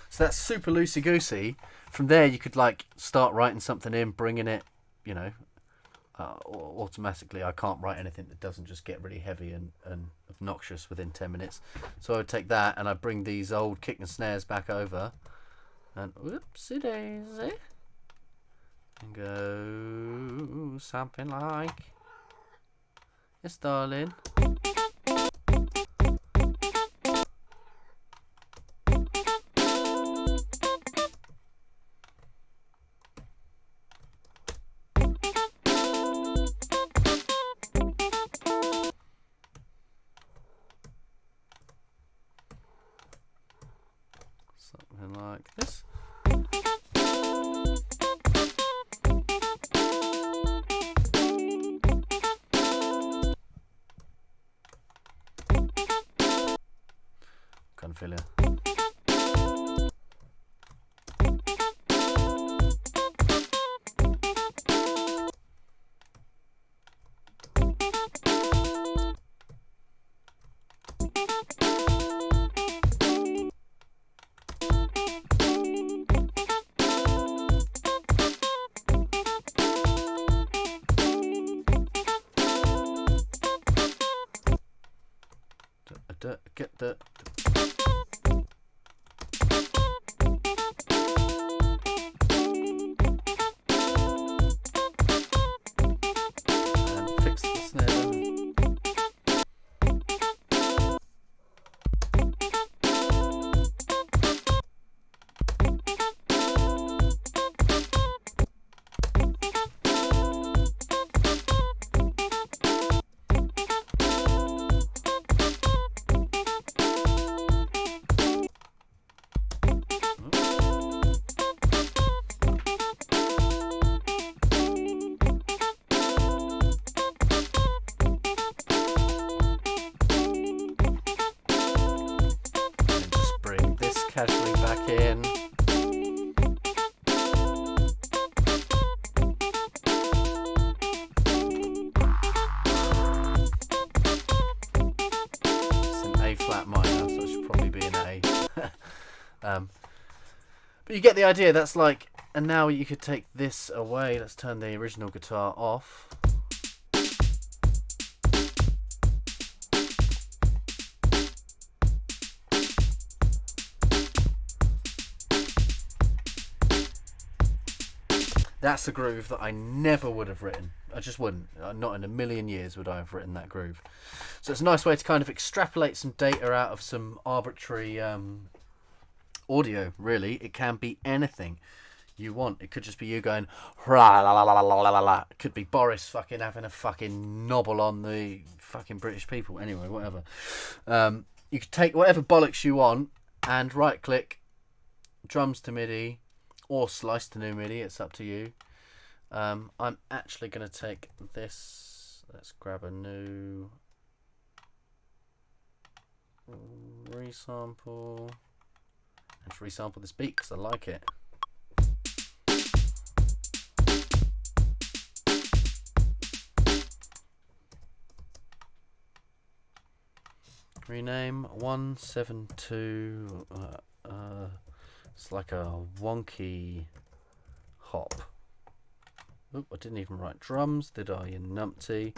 [SPEAKER 1] So that's super loosey-goosey. From there, you could like start writing something in, bringing it, you know, automatically. I can't write anything that doesn't just get really heavy and obnoxious within 10 minutes. So I would take that and I bring these old kick and snares back over and whoopsie daisy and go something like, yes darling. Something like this. Kind of feeling. Get the and fix the snare. Casually back in. It's an A flat minor, so it should probably be an A. But you get the idea. That's like, and now you could take this away. Let's turn the original guitar off. That's a groove that I never would have written. I just wouldn't. Not in a million years would I have written that groove. So it's a nice way to kind of extrapolate some data out of some arbitrary audio, really. It can be anything you want. It could just be you going, la la la la la la la. It could be Boris fucking having a fucking nobble on the fucking British people. Anyway, whatever. You could take whatever bollocks you want and right click, drums to MIDI, or slice to new MIDI, it's up to you. I'm actually going to take this. Let's grab a new resample. Let's resample this beat because I like it. Rename 172. It's like a wonky hop. Oop, I didn't even write drums, did I? You numpty.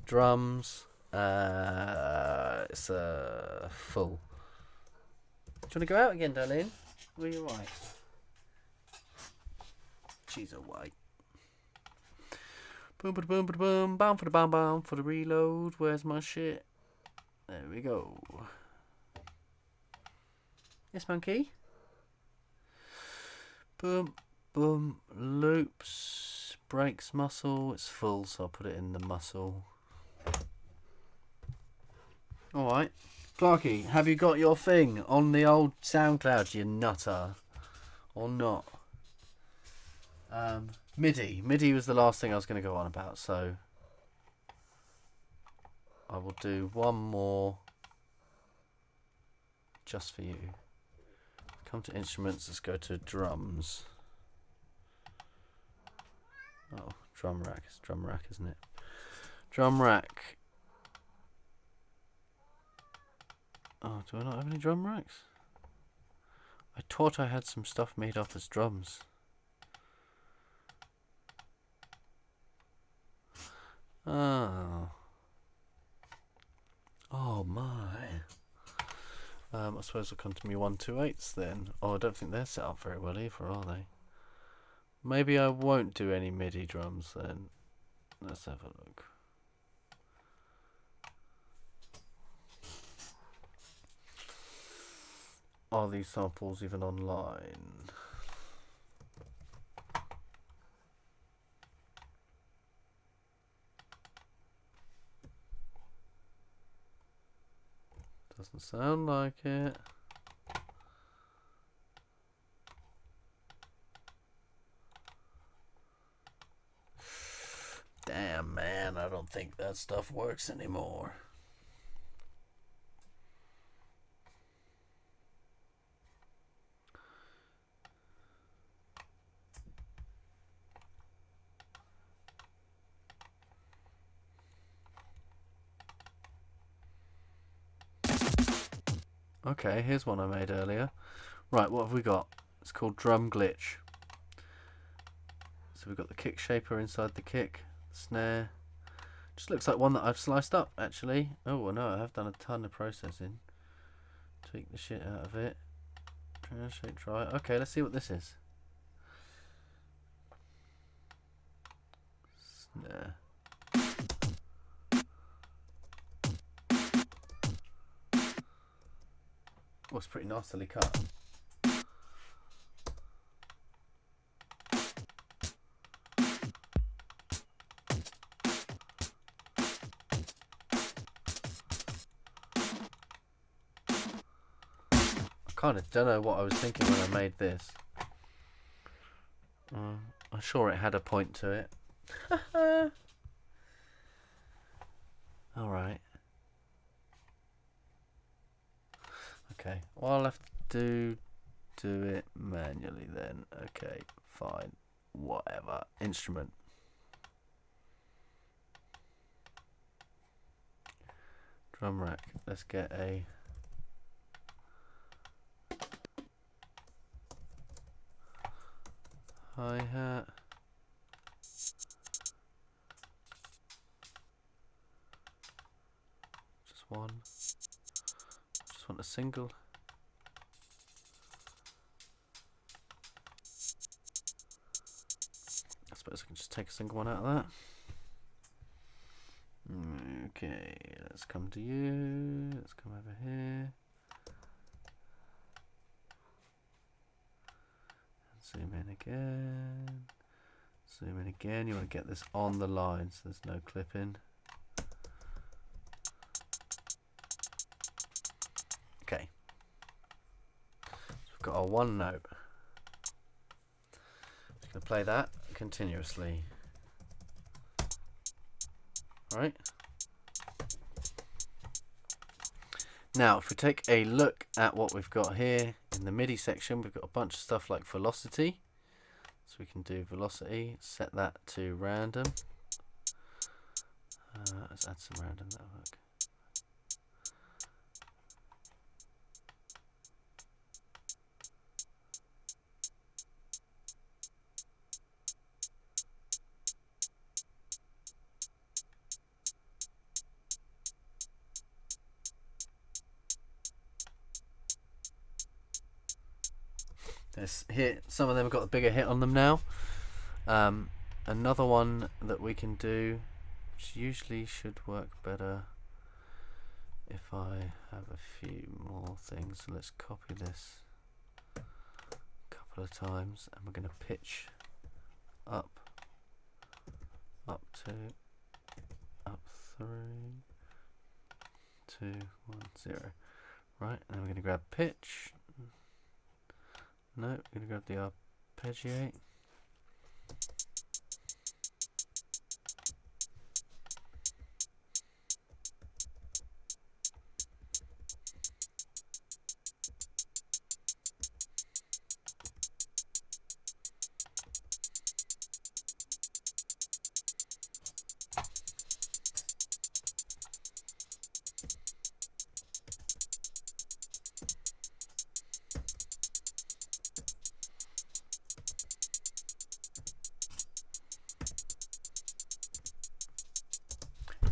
[SPEAKER 1] Drums. It's a full. Do you want to go out again, darling? Where are you right? She's a white. Boom, ba boom, ba boom, bam for the bam bam for the reload. Where's my shit? There we go. Yes, monkey. Boom, boom, loops, breaks muscle. It's full, so I'll put it in the muscle. Alright. Clarky, have you got your thing on the old SoundCloud, you nutter? Or not? MIDI. MIDI was the last thing I was going to go on about, so I will do one more just for you. Come to instruments, let's go to drums. Oh, drum rack. It's drum rack, isn't it? Drum rack. Oh, do I not have any drum racks? I thought I had some stuff made up as drums. Oh. Oh my. I suppose I'll come to me 128s then. Oh, I don't think they're set up very well either, are they? Maybe I won't do any MIDI drums then. Let's have a look. Are these samples even online? Doesn't sound like it. Damn, man, I don't think that stuff works anymore. Okay, here's one I made earlier. Right, what have we got? It's called Drum Glitch. So we've got the kick shaper inside the kick, snare. Just looks like one that I've sliced up, actually. Oh, well, no, I have done a ton of processing. Tweak the shit out of it. Translate, try. Okay, let's see what this is. Snare. Oh, it's pretty nastily cut. I kind of don't know what I was thinking when I made this. I'm sure it had a point to it. Alright. Okay, well, I'll have to do it manually then. Okay, fine. Whatever. Instrument. Drum rack. Let's get a... hi-hat. Just one. Just want a single. I suppose I can just take a single one out of that. Okay, let's come to you. Let's come over here. Zoom in again. Zoom in again. You want to get this on the line so there's no clipping. Okay. So we've got our one note. Just going to play that continuously. Right. Now, if we take a look at what we've got here in the MIDI section, we've got a bunch of stuff like velocity. So we can do velocity, set that to random. Let's add some random, that'll work. There's here, some of them have got a bigger hit on them now. Another one that we can do, which usually should work better if I have a few more things. So let's copy this a couple of times, and we're going to pitch up to up 3, 2, 1, 0. Right, and then we're going to grab pitch. No, we're going to grab the arpeggiate.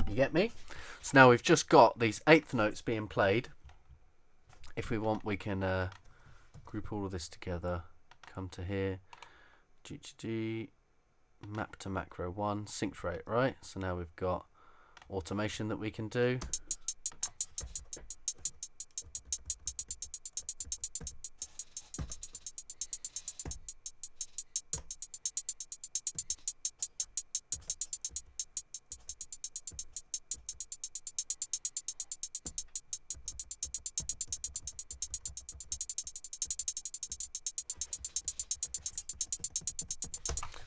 [SPEAKER 1] You get me? So now we've just got these eighth notes being played. If we want, we can group all of this together. Come to here, G, map to macro 1, sync rate, right? So now we've got automation that we can do.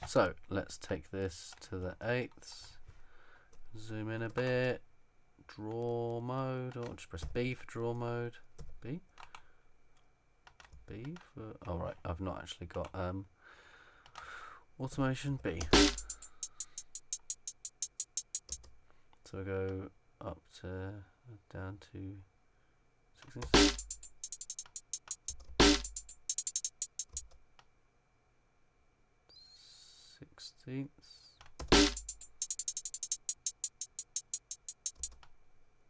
[SPEAKER 1] So let's take this to the eighths, zoom in a bit, draw mode, or just press B for draw mode. B for, oh right, I've not actually got automation. B. So we go up to, down to 16.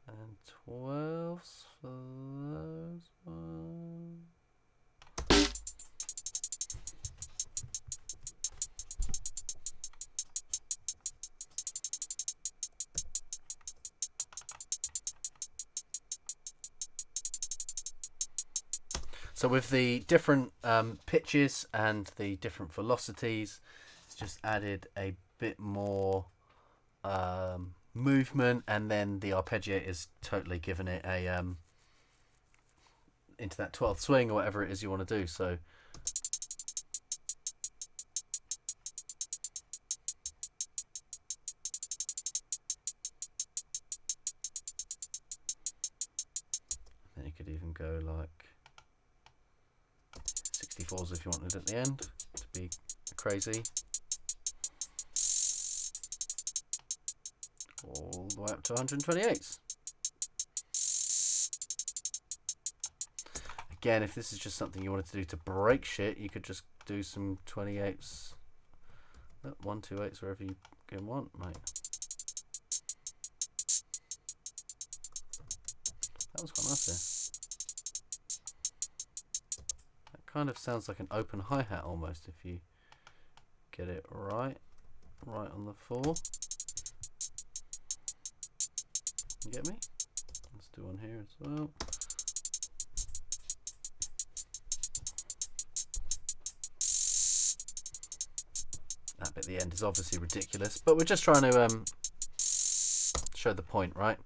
[SPEAKER 1] And 12s for those ones. So with the different pitches and the different velocities, it's just added a bit more movement, and then the arpeggiator is totally given it a into that 12th swing or whatever it is you want to do. So then you could even go like 64s if you wanted at the end to be crazy. All the way up to 128s. Again, if this is just something you wanted to do to break shit, you could just do some 28s, 128s wherever you can want, mate. That was quite nice there. That kind of sounds like an open hi-hat almost if you get it right on the 4. You get me? Let's do one here as well. That bit at the end is obviously ridiculous, but we're just trying to show the point, right?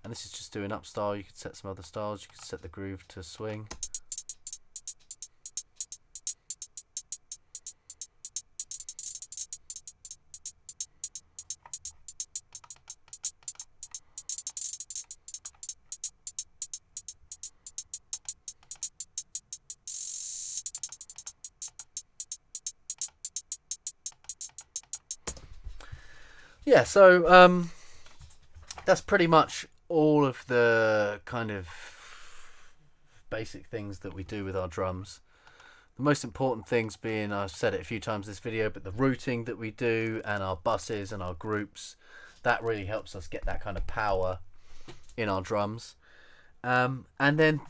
[SPEAKER 1] And this is just doing up style. You could set some other styles. You could set the groove to swing. Yeah, so that's pretty much all of the kind of basic things that we do with our drums. The most important things being, I've said it a few times in this video, but the routing that we do and our buses and our groups, that really helps us get that kind of power in our drums. And then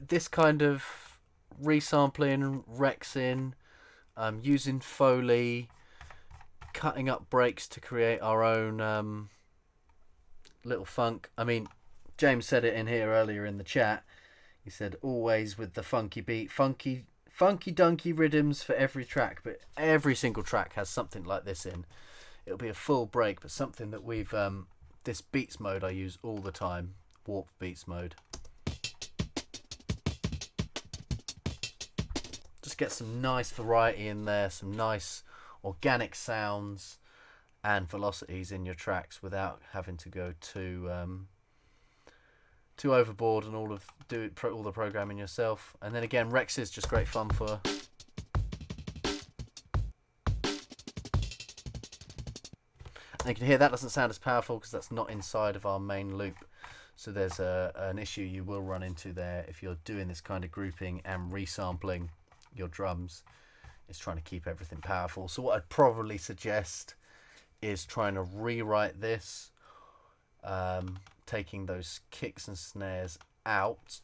[SPEAKER 1] this kind of resampling, rexing, using Foley, cutting up breaks to create our own little funk. I mean, James said it in here earlier in the chat. He said always with the funky beat, funky dunky rhythms for every track, but every single track has something like this in. It'll be a full break, but something that we've this beats mode I use all the time, warp beats mode. Just get some nice variety in there, some nice organic sounds and velocities in your tracks without having to go too overboard and all the programming yourself. And then again, Rex is just great fun for. And you can hear that doesn't sound as powerful because that's not inside of our main loop. So there's an issue you will run into there if you're doing this kind of grouping and resampling your drums. It's trying to keep everything powerful. So what I'd probably suggest is trying to rewrite this, taking those kicks and snares out.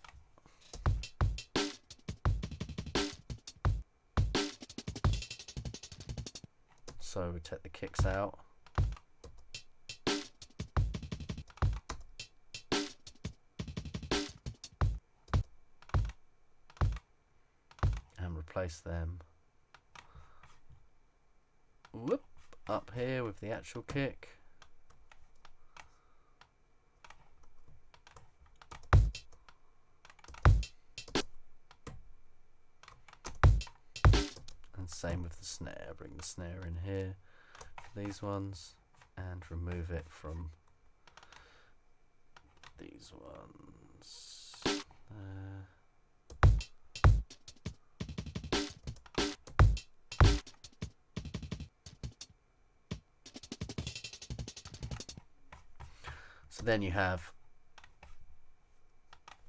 [SPEAKER 1] So we take the kicks out. And replace them up here with the actual kick. And same with the snare. Bring the snare in here for these ones and remove it from these ones. So then you have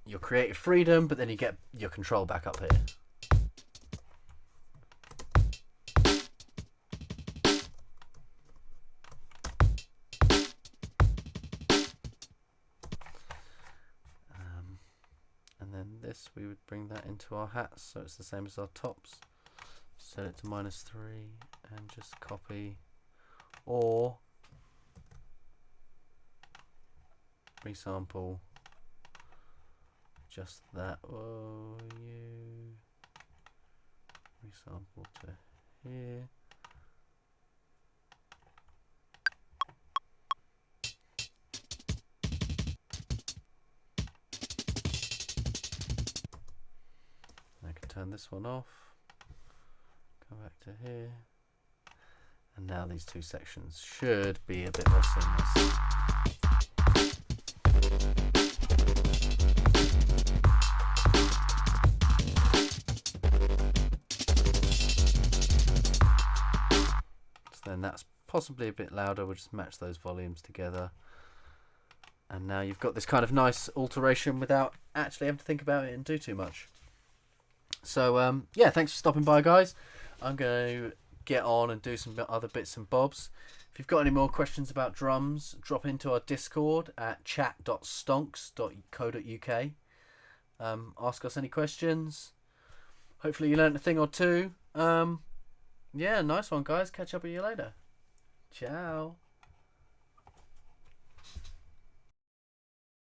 [SPEAKER 1] your creative freedom, but then you get your control back up here. And then this, we would bring that into our hats, so it's the same as our tops. Set it to -3 and just copy, or resample just that. Oh, you resample to here. I can turn this one off, come back to here, and now these two sections should be a bit more seamless. Then that's possibly a bit louder. We'll just match those volumes together, and now you've got this kind of nice alteration without actually having to think about it and do too much. So yeah, thanks for stopping by, guys. I'm going to get on and do some other bits and bobs. If you've got any more questions about drums, drop into our Discord at chat.stonx.co.uk. Ask us any questions. Hopefully you learned a thing or two. Yeah, nice one, guys. Catch up with you later. Ciao.